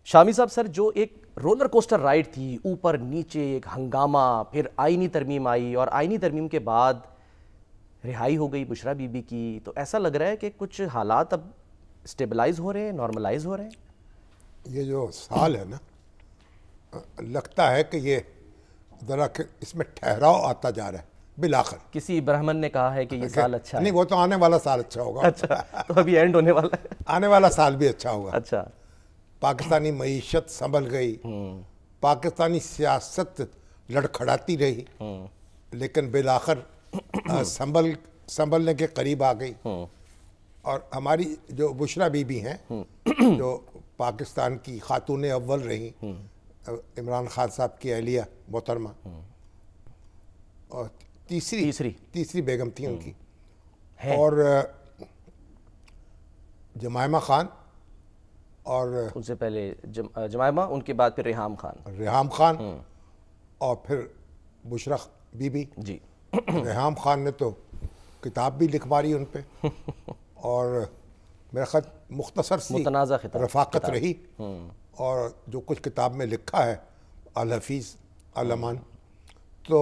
شامی صاحب سر، جو ایک رولر کوسٹر رائڈ تھی، اوپر نیچے ایک ہنگامہ، پھر آئینی ترمیم آئی اور آئینی ترمیم کے بعد رہائی ہو گئی بشریٰ بی بی کی، تو ایسا لگ رہا ہے کہ کچھ حالات اب اسٹیبلائز ہو رہے ہیں، نارملائز ہو رہے ہیں؟ یہ جو سال ہے نا، لگتا ہے کہ یہ ذرا کہ اس میں ٹھہراؤ آتا جا رہا ہے بالآخر۔ کسی برہمن نے کہا ہے کہ یہ سال اچھا ہے۔ نہیں، وہ تو آنے والا سال اچھا ہوگا۔ اچھا، تو ابھی اینڈ ہونے والا ہے۔ آنے والا سال بھی اچھا ہوگا۔ اچھا، پاکستانی معیشت سنبھل گئی، پاکستانی سیاست لڑکھڑاتی رہی، لیکن بالآخر سنبھلنے کے قریب آ گئی۔ اور ہماری جو بشریٰ بی بی ہیں، جو پاکستان کی خاتون اول رہی، عمران خان صاحب کی اہلیہ محترمہ، اور تیسری بیگم تھی ان کی، اور جمائمہ خان، اور ان سے پہلے جمائمہ، ان کے بعد پھر ریحام خان، اور پھر بشریٰ بی بی۔ جی، ریحام خان نے تو کتاب بھی لکھ ماری ان پہ، اور میرا خیال مختصر سی متنازع رفاقت رہی، اور جو کچھ کتاب میں لکھا ہے الحفیظ علمان۔ تو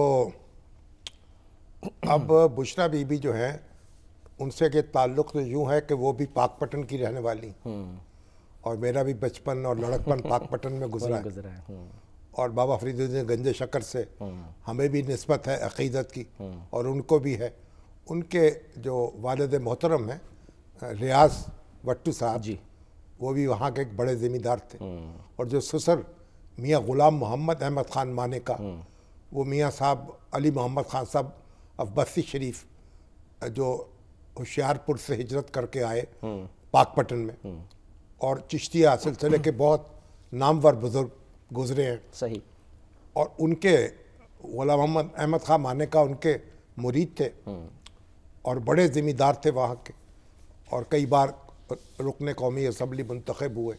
اب بشریٰ بی بی جو ہیں، ان سے کے تعلق تو یوں ہے کہ وہ بھی پاک پٹن کی رہنے والی، اور میرا بھی بچپن اور لڑکپن پاک پٹن میں گزرا ہے، اور بابا فرید الدین گنج شکر سے ہمیں بھی نسبت ہے عقیدت کی، اور ان کو بھی ہے۔ ان کے جو والد محترم ہیں ریاض وٹو صاحب، وہ بھی وہاں کے ایک بڑے ذمہ دار تھے، اور جو سسر میاں غلام محمد احمد خان مانے کا، وہ میاں صاحب علی محمد خان صاحب آف بستی شریف، جو ہوشیارپور سے ہجرت کر کے آئے پاک پٹن میں، اور چشتیہ سلسلے کے بہت نامور بزرگ گزرے ہیں۔ صحیح۔ اور ان کے غلام محمد احمد خان مانے کا ان کے مرید تھے، اور بڑے ذمہ دار تھے وہاں کے، اور کئی بار رکن قومی اسمبلی منتخب ہوئے،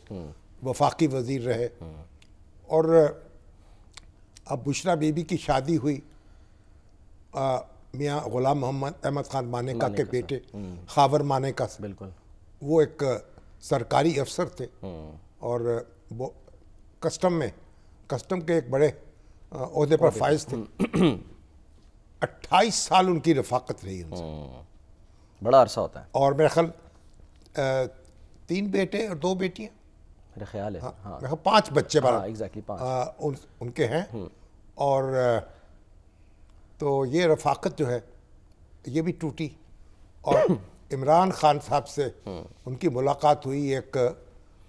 وفاقی وزیر رہے۔ اور اب بشریٰ بی بی کی شادی ہوئی میاں غلام محمد احمد خان مانیکا کے بیٹے خاور مانیکا سے۔ بالکل۔ وہ وہ ایک سرکاری افسر تھے، اور وہ کسٹم کے ایک بڑے عہدے پر فائز تھے۔ 28 سال ان کی رفاقت رہی ان سے، بڑا عرصہ ہوتا ہے۔ اور میرا خیال 3 بیٹے اور 2 بیٹیاں، میرا خیال ہے، میرا خیال 5 بچے ایگزیکٹلی 5 ان کے ہیں۔ اور تو یہ رفاقت جو ہے یہ بھی ٹوٹی، اور عمران خان صاحب سے ان کی ملاقات ہوئی ایک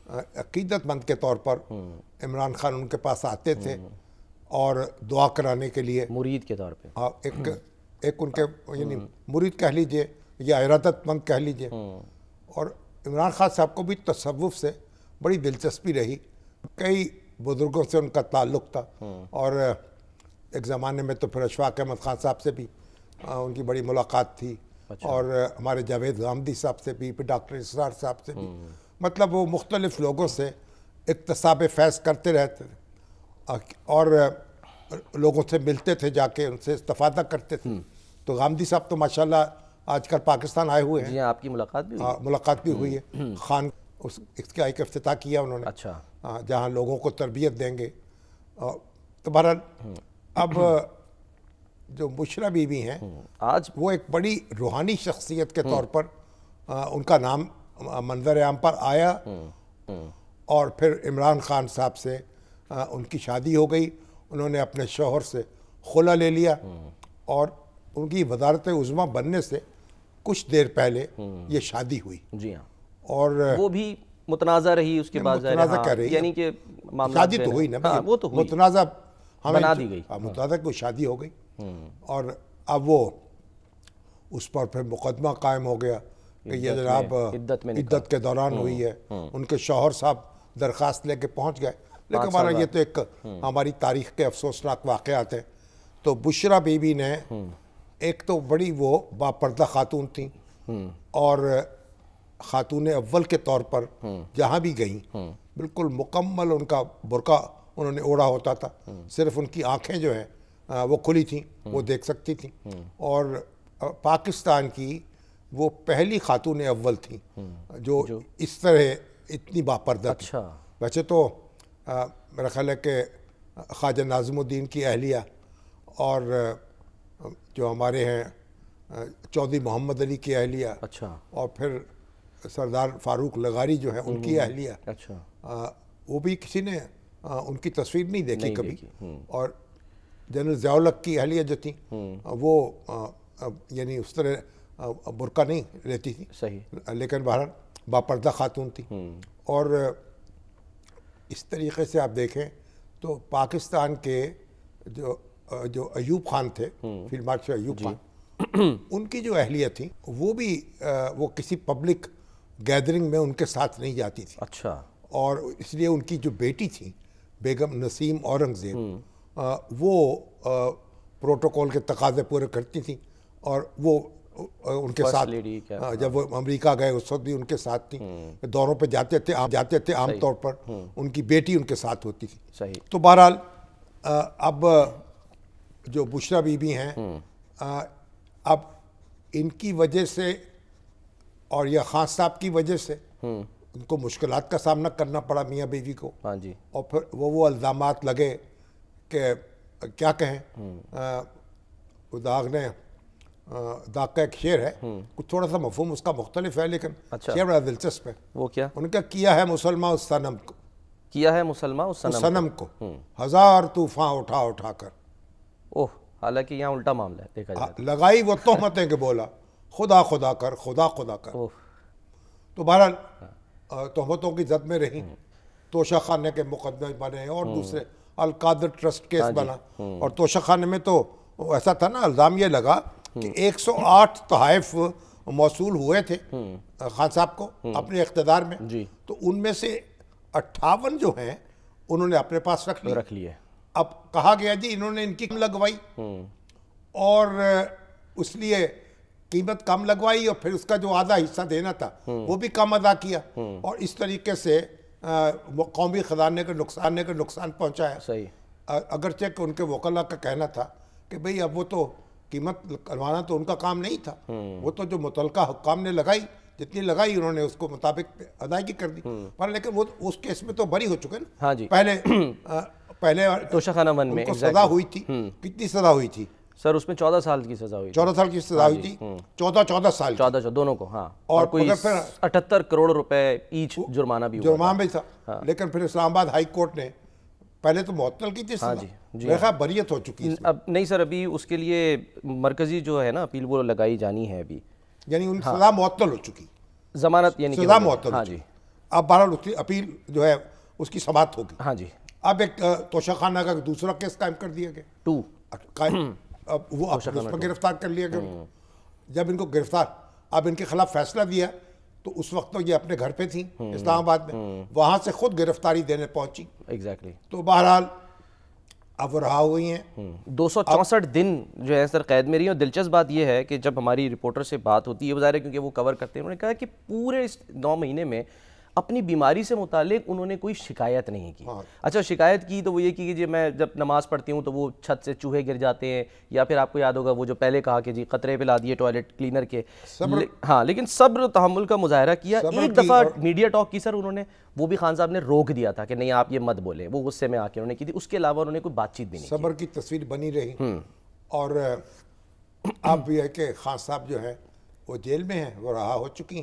عقیدت مند کے طور پر۔ عمران خان ان کے پاس آتے تھے اور دعا کرانے کے لیے، مرید کے طور پہ، ایک ان کے یعنی مرید کہہ لیجئے یا ارادت مند کہہ لیجئے۔ اور عمران خان صاحب کو بھی تصوف سے بڑی دلچسپی رہی، کئی بزرگوں سے ان کا تعلق تھا، اور ایک زمانے میں تو پھر اشفاق احمد خان صاحب سے بھی ان کی بڑی ملاقات تھی، اور ہمارے جاوید غامدی صاحب سے بھی، پھر ڈاکٹر اسرار صاحب سے بھی۔ مطلب وہ مختلف لوگوں سے اکتساب فیض کرتے رہتے تھے، اور لوگوں سے ملتے تھے، جا کے ان سے استفادہ کرتے تھے۔ تو غامدی صاحب تو ماشاءاللہ آج کل پاکستان آئے ہوئے ہیں۔ جی ہاں، آپ کی ملاقات بھی ہوئی؟ ملاقات بھی ہوئی ہے۔ خان اس کا ایک افتتاح کیا انہوں نے، اچھا، جہاں لوگوں کو تربیت دیں گے۔ تو بہرحال اب جو بشریٰ بی بی ہیں، آج وہ ایک بڑی روحانی شخصیت کے طور پر ان کا نام منظر عام پر آیا، اور پھر عمران خان صاحب سے ان کی شادی ہو گئی۔ انہوں نے اپنے شوہر سے خلا لے لیا، اور ان کی وزارت عظمیٰ بننے سے کچھ دیر پہلے یہ شادی ہوئی۔ جی ہاں، اور وہ بھی متنازع رہی اس کے بعد، متنازع کہہ رہی، یعنی کہ شادی تو ہوئی نا، وہ تو ہوئی، متنازع بنا دی گئی، متنازع کو شادی ہو گئی۔ اور اب وہ اس پر پھر مقدمہ قائم ہو گیا کہ یہ جناب عدت کے دوران ہوئی ہے۔ ان کے شوہر صاحب درخواست لے کے پہنچ گئے، لیکن ہمارا یہ تو ایک ہماری تاریخ کے افسوسناک واقعات ہیں۔ تو بشریٰ بی بی نے ایک تو بڑی وہ باپردہ خاتون تھیں، اور خاتون اول کے طور پر جہاں بھی گئیں بالکل مکمل ان کا برقع انہوں نے اوڑھا ہوتا تھا، صرف ان کی آنکھیں جو ہیں وہ کھلی تھیں، وہ دیکھ سکتی تھیں۔ اور پاکستان کی وہ پہلی خاتون اول تھیں جو اس طرح اتنی باپردہ تھیں۔ ویسے تو میرا خیال ہے کہ خواجہ ناظم الدین کی اہلیہ اور جو ہمارے ہیں چودھری محمد علی کی اہلیہ، اچھا، اور پھر سردار فاروق لغاری جو ہیں ان کی اہلیہ، اچھا، وہ بھی کسی نے ان کی تصویر نہیں دیکھی کبھی. اور جنرل ضیاء الحق کی اہلیہ جو تھیں وہ یعنی اس طرح برقع نہیں لیتی تھی، صحیح، لیکن بہرحال باپردہ خاتون تھی. اور اس طریقے سے آپ دیکھیں تو پاکستان کے جو ایوب خان تھے، فیلڈ مارشل ایوب خان، ان کی جو اہلیہ تھیں وہ بھی وہ کسی پبلک گیدرنگ میں ان کے ساتھ نہیں جاتی تھی. اچھا، اور اس لیے ان کی جو بیٹی تھی بیگم نسیم اورنگزیب، وہ پروٹوکول کے تقاضے پورے کرتی تھیں اور وہ ان کے ساتھ جب وہ امریکہ گئے اس وقت بھی ان کے ساتھ تھیں. دوروں پہ جاتے تھے عام طور پر ان کی بیٹی ان کے ساتھ ہوتی تھی. صحیح. تو بہرحال اب جو بشریٰ بی بی ہیں، اب ان کی وجہ سے اور یا خان صاحب کی وجہ سے ان کو مشکلات کا سامنا کرنا پڑا میاں بیوی کو. ہاں جی. اور پھر وہ الزامات لگے کہ کیا کہیں، داغ نے داغ کا ایک شعر ہے، کچھ تھوڑا سا مفہوم اس کا مختلف ہے لیکن شعر بڑا دلچسپ ہے. وہ کیا؟ انہوں نے کیا ہے مسلمان اس صنم کو، کیا ہے مسلمان اس صنم کو ہزار طوفان اٹھا کر. اوہ، حالانکہ یہاں الٹا معاملہ ہے دیکھا جائے. لگائی وہ تہمتیں کہ بولا خدا خدا کر، خدا خدا کر. تو بہرحال تہمتوں کی زد میں رہی. توشہ خانے کے مقدمے بنے اور دوسرے القادر ٹرسٹ کیس بنا. اور توشہ خانے میں تو ایسا تھا نا، الزام یہ لگا کہ 108 تحائف موصول ہوئے تھے خان صاحب کو اپنے اقتدار میں، تو ان میں سے 58 جو ہیں انہوں نے اپنے پاس رکھ لیے. اب کہا گیا جی انہوں نے ان کی لگوائی اور اس لیے قیمت کم لگوائی اور پھر اس کا جو آدھا حصہ دینا تھا وہ بھی کم ادا کیا اور اس طریقے سے قومی خزانے کو نقصان پہنچایا. صحیح. اگرچہ کہ ان کے وکلا کا کہنا تھا کہ بھئی اب وہ تو قیمت کروانا تو ان کا کام نہیں تھا، وہ تو جو متعلقہ حکام نے لگائی جتنی لگائی انہوں نے اس کو مطابق ادائیگی کر دی. پر لیکن وہ اس کیس میں تو بری ہو چکے نا. ہاں جی. پہلے توشہ خانہ ون میں ان کو سزا ہوئی تھی. کتنی سزا ہوئی تھی سر؟ اس میں 14 سال کی سزا ہوئی. 14 سال کی سزا ہوئی تھی. 14 سال 14 دونوں کو. ہاں. اور کوئی 78 کروڑ روپے ایچ جرمانہ بھی تھا. لیکن پھر اسلام آباد ہائی کورٹ نے پہلے تو معطل کی تھی سزا، میرے خیال بریت ہو چکی. اب نہیں سر، ابھی اس کے لیے مرکزی جو ہے نا اپیل وہ لگائی جانی ہے ابھی، یعنی ان کی سزا معطل ہو چکی، ضمانت یعنی سزا معطل. ہاں جی. اب بہرحال اس کی اپیل جو ہے اس کی سماعت ہوگی. ہاں جی. اب ایک توشہ خانہ کا دوسرا کیس قائم کر دیا گیا، 2 اب وہ اس پر گرفتار کر لیا گیا. جب ان کو گرفتار اب ان کے خلاف فیصلہ دیا تو اس وقت تو یہ اپنے گھر پہ تھیں اسلام آباد میں، وہاں سے خود گرفتاری دینے پہنچی. ایگزیکٹلی. تو بہرحال اب وہ رہا ہوئی ہیں 264 دن جو ہے سر قید میں رہی. اور دلچسپ بات یہ ہے کہ جب ہماری رپورٹر سے بات ہوتی ہے، بظاہر ہے کیونکہ وہ کور کرتے ہیں، انہوں نے کہا کہ پورے اس 9 مہینے میں اپنی بیماری سے متعلق انہوں نے کوئی شکایت نہیں کی. اچھا، شکایت کی تو وہ یہ کی کہ جی میں جب نماز پڑھتی ہوں تو وہ چھت سے چوہے گر جاتے ہیں، یا پھر آپ کو یاد ہوگا وہ جو پہلے کہا کہ جی قطرے پلا دیے ٹوائلٹ کلینر کے. ہاں، لیکن صبر و تحمل کا مظاہرہ کیا. ایک دفعہ میڈیا ٹاک کی سر انہوں نے، وہ بھی خان صاحب نے روک دیا تھا کہ نہیں آپ یہ مت بولیں، وہ غصے میں آ کے انہوں نے کی تھی. اس کے علاوہ انہوں نے کوئی بات چیت بھی نہیں کی. صبر کی تصویر بنی رہی. اور اب یہ ہے کہ خان صاحب جو ہے وہ جیل میں ہیں، وہ رہا ہو چکی ہیں.